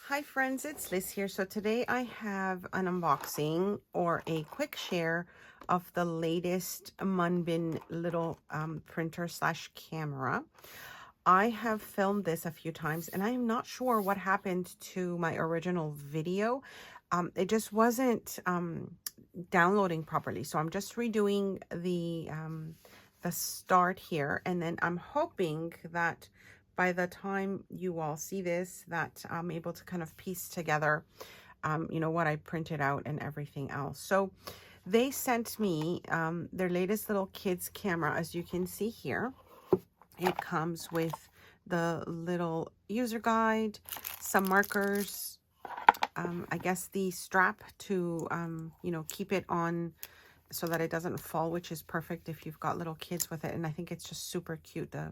Hi friends, it's Liz here. So today I have an unboxing or a quick share of the latest MUNBYN little printer slash camera. I have filmed this a few times and I am not sure what happened to my original video. It just wasn't downloading properly. So I'm just redoing the start here, and then I'm hoping that by the time you all see this, that I'm able to kind of piece together, what I printed out and everything else. So they sent me their latest little kids camera. As you can see here, it comes with the little user guide, some markers, I guess the strap to, keep it on so that it doesn't fall, which is perfect if you've got little kids with it. And I think it's just super cute, the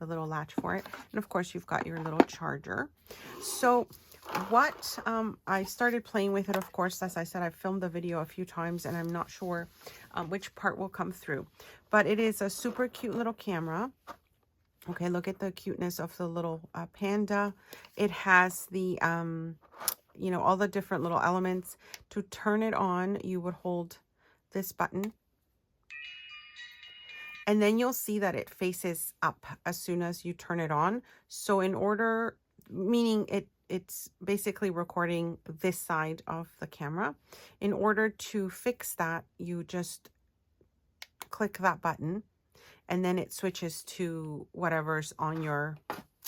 little latch for it. And of course, you've got your little charger. So what I started playing with it, of course, as I said, I've filmed the video a few times and I'm not sure which part will come through. But it is a super cute little camera. Okay, look at the cuteness of the little panda. It has the, all the different little elements. To turn it on, you would hold this button. And then you'll see that it faces up as soon as you turn it on. So in order, meaning it's basically recording this side of the camera. In order to fix that, you just click that button and then it switches to whatever's on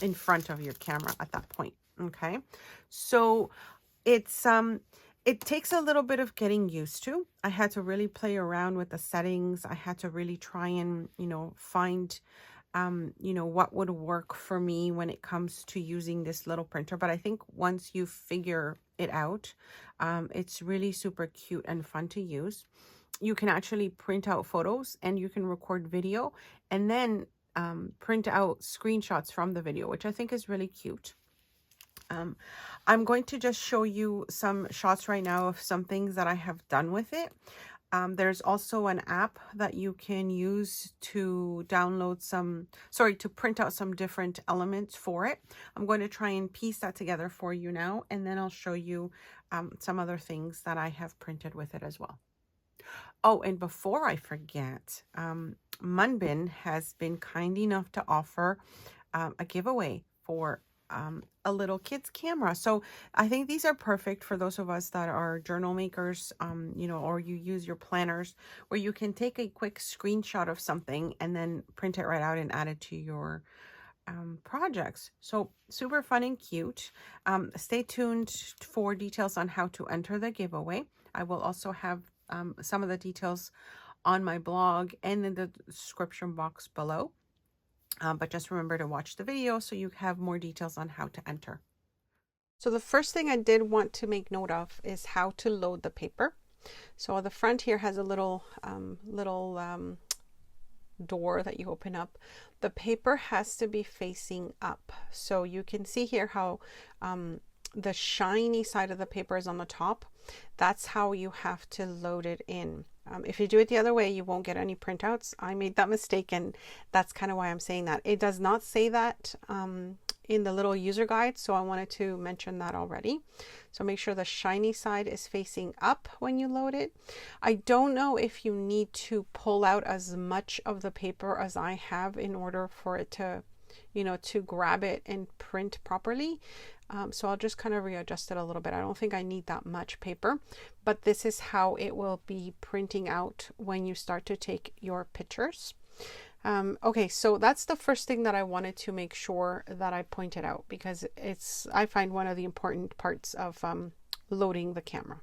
in front of your camera at that point. Okay. So it's, it takes a little bit of getting used to. I had to really play around with the settings. I had to really try and, find, what would work for me when it comes to using this little printer. But I think once you figure it out, it's really super cute and fun to use. You can actually print out photos and you can record video and then print out screenshots from the video, which I think is really cute. I'm going to just show you some shots right now of some things that I have done with it. There's also an app that you can use to download to print out some different elements for it. I'm going to try and piece that together for you now, and then I'll show you some other things that I have printed with it as well. Oh, and before I forget, MUNBYN has been kind enough to offer a giveaway for a little kid's camera. So I think these are perfect for those of us that are journal makers, or you use your planners where you can take a quick screenshot of something and then print it right out and add it to your projects. So super fun and cute. Stay tuned for details on how to enter the giveaway. I will also have some of the details on my blog and in the description box below. But just remember to watch the video so you have more details on how to enter. So the first thing I did want to make note of is how to load the paper. So the front here has a little door that you open up. The paper has to be facing up. So you can see here how the shiny side of the paper is on the top. That's how you have to load it in. If you do it the other way, you won't get any printouts. I made that mistake, and that's kind of why I'm saying that. It does not say that in the little user guide, so I wanted to mention that already. So make sure the shiny side is facing up when you load it. I don't know if you need to pull out as much of the paper as I have in order for it to, to grab it and print properly. So I'll just kind of readjust it a little bit. I don't think I need that much paper, but this is how it will be printing out when you start to take your pictures. Okay, so that's the first thing that I wanted to make sure that I pointed out, because I find one of the important parts of loading the camera.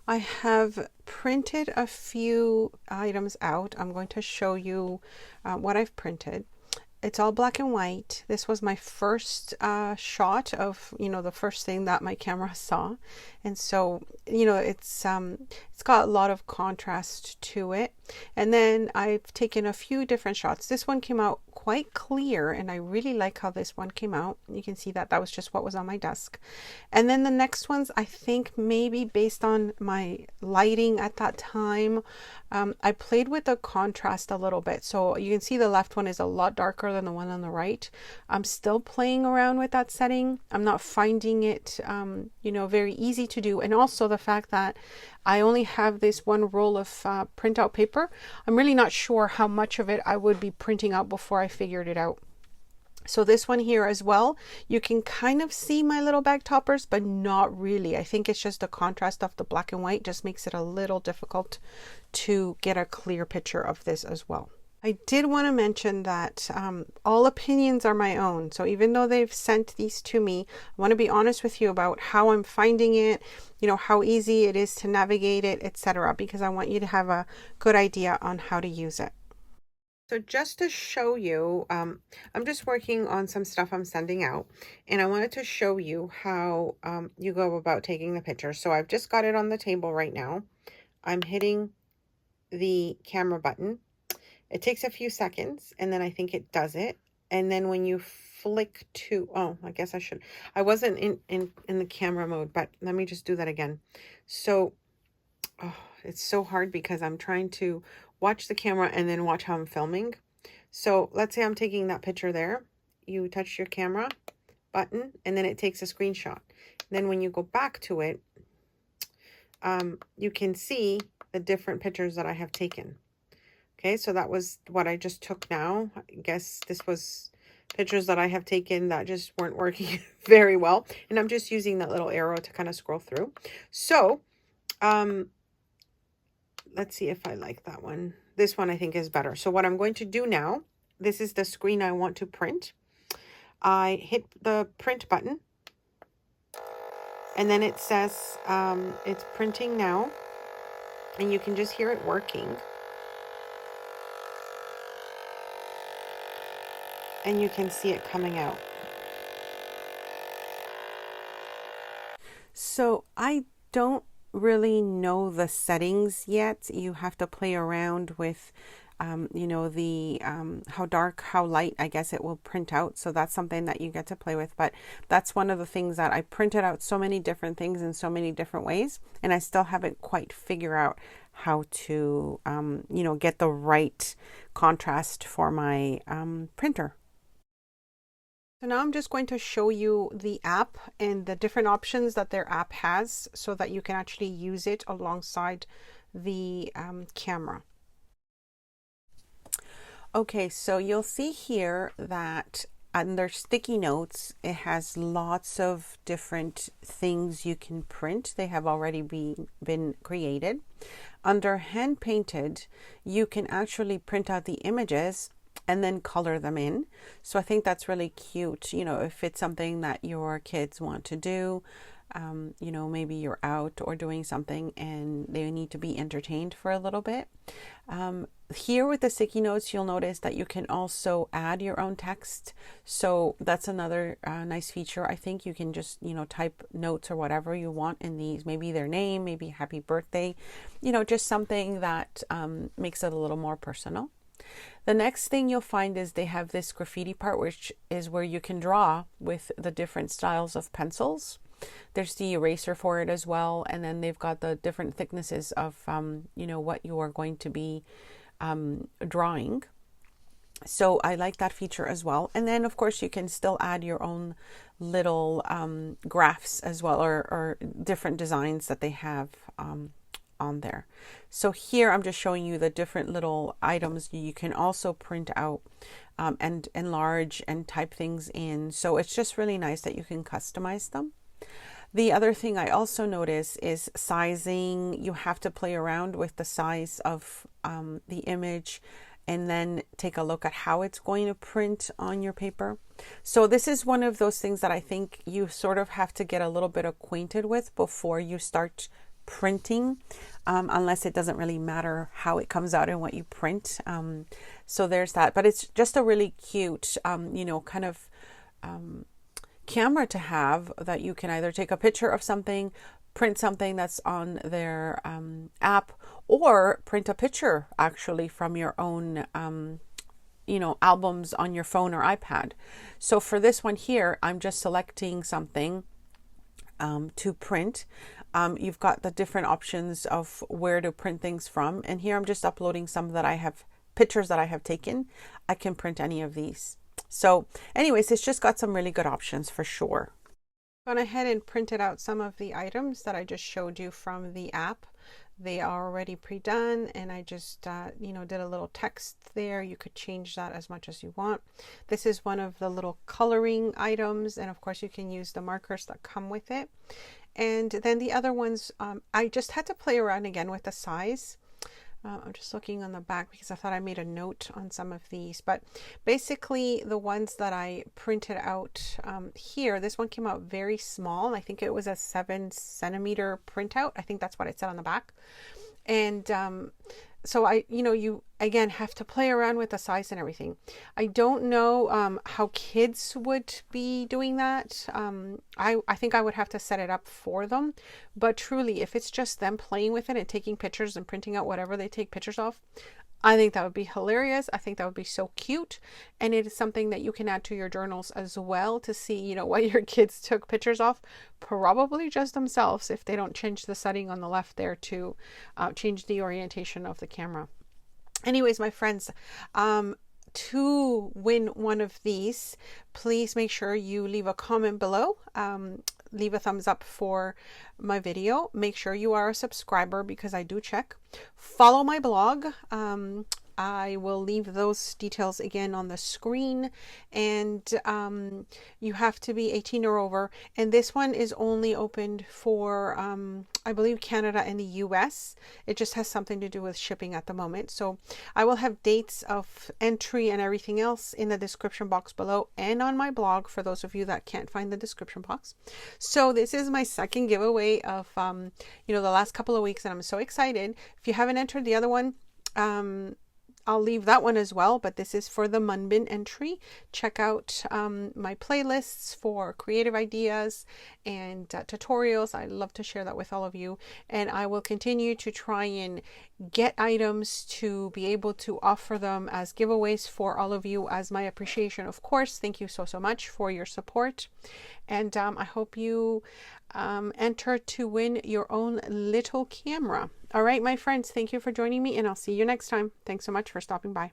I have printed a few items out. I'm going to show you what I've printed. It's all black and white. This was my first shot of, the first thing that my camera saw. And so, it's It's got a lot of contrast to it. And then I've taken a few different shots. This one came out quite clear, and I really like how this one came out. You can see that that was just what was on my desk. And then the next ones, I think maybe based on my lighting at that time, I played with the contrast a little bit. So you can see the left one is a lot darker than the one on the right. I'm still playing around with that setting. I'm not finding it, you know, very easy to do. And also the fact that I only have this one roll of printout paper. I'm really not sure how much of it I would be printing out before I figured it out. So this one here as well, you can kind of see my little bag toppers, but not really. I think it's just the contrast of the black and white just makes it a little difficult to get a clear picture of this as well. I did want to mention that all opinions are my own. So even though they've sent these to me, I want to be honest with you about how I'm finding it, you know, how easy it is to navigate it, etc., because I want you to have a good idea on how to use it. So just to show you, I'm just working on some stuff I'm sending out, and I wanted to show you how you go about taking the picture. So I've just got it on the table right now. I'm hitting the camera button. It takes a few seconds, and then I think it does it. And then when you flick to, oh, I guess I wasn't in the camera mode, but let me just do that again. So, oh, it's so hard because I'm trying to watch the camera and then watch how I'm filming. So let's say I'm taking that picture there. You touch your camera button and then it takes a screenshot. Then when you go back to it, you can see the different pictures that I have taken. Okay, so that was what I just took now. I guess this was pictures that I have taken that just weren't working very well. And I'm just using that little arrow to kind of scroll through. So, let's see if I like that one. This one I think is better. So what I'm going to do now, this is the screen I want to print. I hit the print button and then it says it's printing now, and you can just hear it working. And you can see it coming out. So I don't really know the settings yet. You have to play around with you know, the how dark, how light, I guess it will print out. So that's something that you get to play with. But that's one of the things that I printed out so many different things in so many different ways, and I still haven't quite figured out how to you know, get the right contrast for my printer. So now I'm just going to show you the app and the different options that their app has so that you can actually use it alongside the camera. Okay, so you'll see here that under sticky notes, it has lots of different things you can print. They have already been created. Under hand painted, you can actually print out the images and then color them in. So I think that's really cute. You know, if it's something that your kids want to do, you know, maybe you're out or doing something and they need to be entertained for a little bit. Here with the sticky notes, you'll notice that you can also add your own text. So that's another nice feature. I think you can just, you know, type notes or whatever you want in these, maybe their name, maybe happy birthday, you know, just something that makes it a little more personal. The next thing you'll find is they have this graffiti part, which is where you can draw with the different styles of pencils. There's the eraser for it as well. And then they've got the different thicknesses of, you know, what you are going to be drawing. So I like that feature as well. And then of course you can still add your own little graphs as well, or different designs that they have on there. So here I'm just showing you the different little items you can also print out and enlarge and type things in. So it's just really nice that you can customize them. The other thing I also notice is sizing. You have to play around with the size of the image and then take a look at how it's going to print on your paper. So this is one of those things that I think you sort of have to get a little bit acquainted with before you start printing, unless it doesn't really matter how it comes out and what you print. So there's that, but it's just a really cute, you know, kind of camera to have, that you can either take a picture of something, print something that's on their app, or print a picture actually from your own albums on your phone or iPad. So for this one here, I'm just selecting something to print. You've got the different options of where to print things from, and here I'm just uploading some that I have, pictures that I have taken. I can print any of these. So anyways, it's just got some really good options for sure. Gone ahead and printed out some of the items that I just showed you from the app. They are already pre-done, and I just did a little text there. You could change that as much as you want. This is one of the little coloring items, and of course you can use the markers that come with it. And then the other ones, I just had to play around again with the size. I'm just looking on the back because I thought I made a note on some of these, but basically the ones that I printed out here, this one came out very small. I think it was a 7-centimeter printout. I think that's what it said on the back. And so you again have to play around with the size and everything. I don't know how kids would be doing that. I think I would have to set it up for them, but truly, if it's just them playing with it and taking pictures and printing out whatever they take pictures of, I think that would be hilarious. I think that would be so cute. And it is something that you can add to your journals as well to see, what your kids took pictures of. Probably just themselves if they don't change the setting on the left there to change the orientation of the camera. Anyways, my friends, to win one of these, please make sure you leave a comment below. Leave a thumbs up for my video. Make sure you are a subscriber because I do check. Follow my blog. I will leave those details again on the screen, and you have to be 18 or over, and this one is only opened for I believe Canada and the US. It just has something to do with shipping at the moment. So I will have dates of entry and everything else in the description box below and on my blog for those of you that can't find the description box. So this is my second giveaway of the last couple of weeks, and I'm so excited. If you haven't entered the other one, I'll leave that one as well, but this is for the MUNBYN entry. Check out my playlists for creative ideas and tutorials. I love to share that with all of you, and I will continue to try and get items to be able to offer them as giveaways for all of you as my appreciation. Of course, thank you so much for your support, and I hope you enter to win your own little camera. All right, my friends, thank you for joining me, and I'll see you next time. Thanks so much for stopping by.